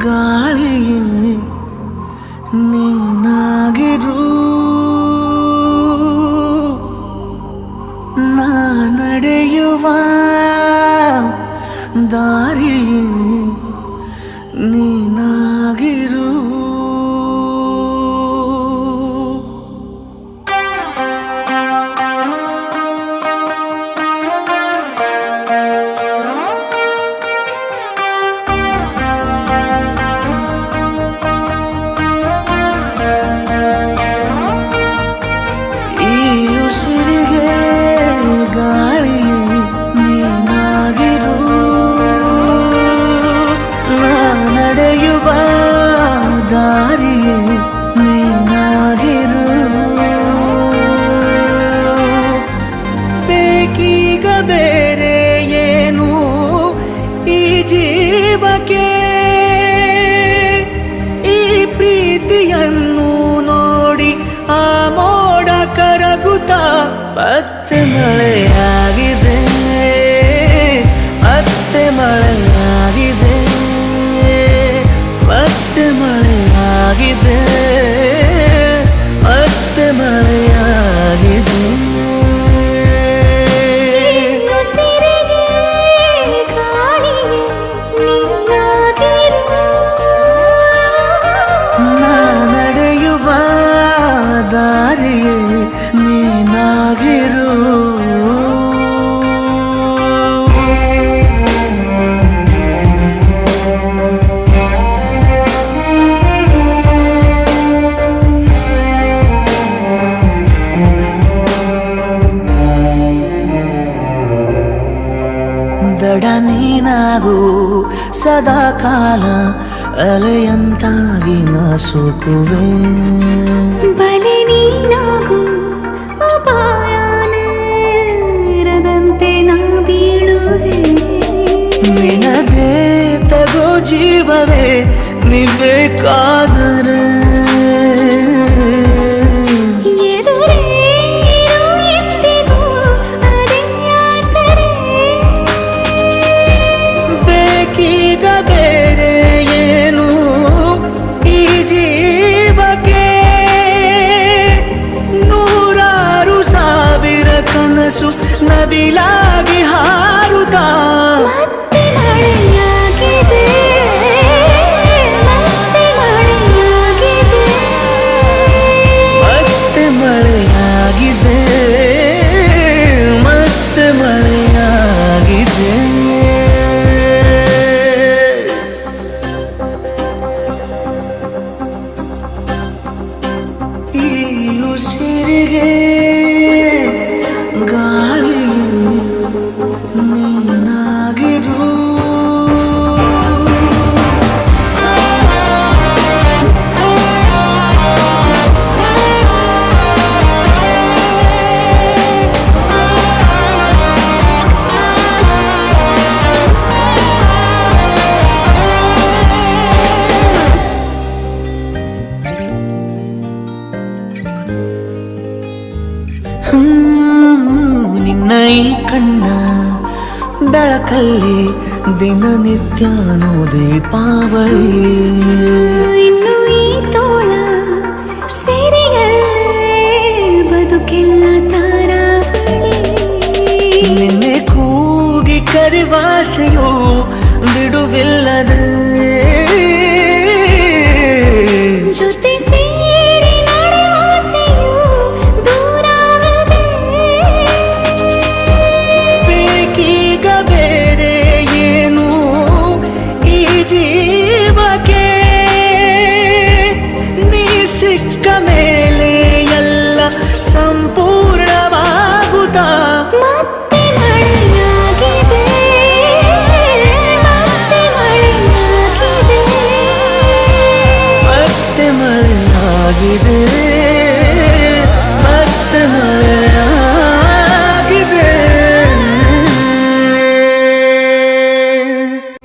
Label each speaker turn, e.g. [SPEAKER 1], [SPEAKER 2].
[SPEAKER 1] ಗಾಳಿಯೇ ನೀನಾಗಿರು, ನಾ ನಡೆಯುವ ದಾರಿಯೇ ನೀನಾಗಿರು. ಬೇಕೀಗ ಬೇರೆ ಏನು ಈ ಜೀವಕ್ಕೆ, ಈ ಪ್ರೀತಿಯನ್ನು ನೋಡಿ ಆ ಮೋಡ ಕರಗುತ್ತಾ ಮತ್ತೆ ಮಳೆಯಾಗಿದೆ, ಮತ್ತೆ ಮಳೆಯಾಗಿದೆ, ಮತ್ತೆ ಮಳೆಯಾಗಿದೆ, ಮತ್ತೆ ಮಳೆಯಾಗಿದೆ. ನಾ ನಡೆಯುವ ದಾರಿಯೇ ನೀನಾಗಿರು. ದಡ ನೀನಾಗು ಸದಾ ಕಾಲ ಅಲೆಯಂತಾಗಿ ನಾ ಸೋಕುವೆ,
[SPEAKER 2] ಬಲೆ ನೀನಾಗು ಅಪಾಯದಂತೆ ನಾ ಬೀಳುವೆ.
[SPEAKER 1] ನಿನಗೆ ತಗೋ ಜೀವವೇ ನೀ ಬೇಕಾದರೆ, ಬೇಕೀಗ ಬೇರೆ ಏನು ಈ ಜೀವಕ್ಕೆ, ನೂರಾರು ಸಾವಿರ ಕನಸು ನವಿಲಾಗಿ ಹಾರುತ್ತಾ
[SPEAKER 2] ಮತ್ತೆ ಮಳೆಯಾಗಿದೆ, ಮತ್ತೆ ಮಳೆಯಾಗಿದೆ,
[SPEAKER 1] ಮತ್ತೆ ಮಳೆಯಾಗಿದೆ, ಮತ್ತೆ ಮಳೆಯಾಗಿದೆ. ಈ ಉಸಿರಿಗೆ ಗಾಳಿ ನೀನಾಗಿರು. ನಿನ್ನ ಈ ಕಣ್ಣ ಬೆಳಕಲ್ಲಿ ದಿನನಿತ್ಯನೂ ದೀಪಾವಳಿ,
[SPEAKER 2] ಇನ್ನು ಈ ತೋಳ ಸೆರೆಯಲ್ಲೇ ಬದುಕೆಲ್ಲ ತಾರಾವಳಿ.
[SPEAKER 1] ನಿನ್ನೆ ಕೂಗಿ ಕರಿವಾಸೆಯು ಬಿಡುವಿಲ್ಲದೆ
[SPEAKER 2] ಜೊತೆ ಸೇರಿ ನಡೆವಾಸೆಯು ದೂರಾಗದೆ.
[SPEAKER 1] ಬೇಕೀಗ ಬೇರೆ ಏನು ಈ ಜೀವಕ್ಕೆ, ನೀ ಸಿಕ್ಕ ಮೇಲೆ ಎಲ್ಲ ಸಂಪೂರ್ಣವಾಗುತ್ತಾ
[SPEAKER 2] ಮತ್ತೆ ಮಳೆಯಾಗಿದೆ, ಮತ್ತೆ ಮಳೆಯಾಗಿದೆ,
[SPEAKER 1] ಮತ್ತೆ ಮಳೆಯಾಗಿದೆ.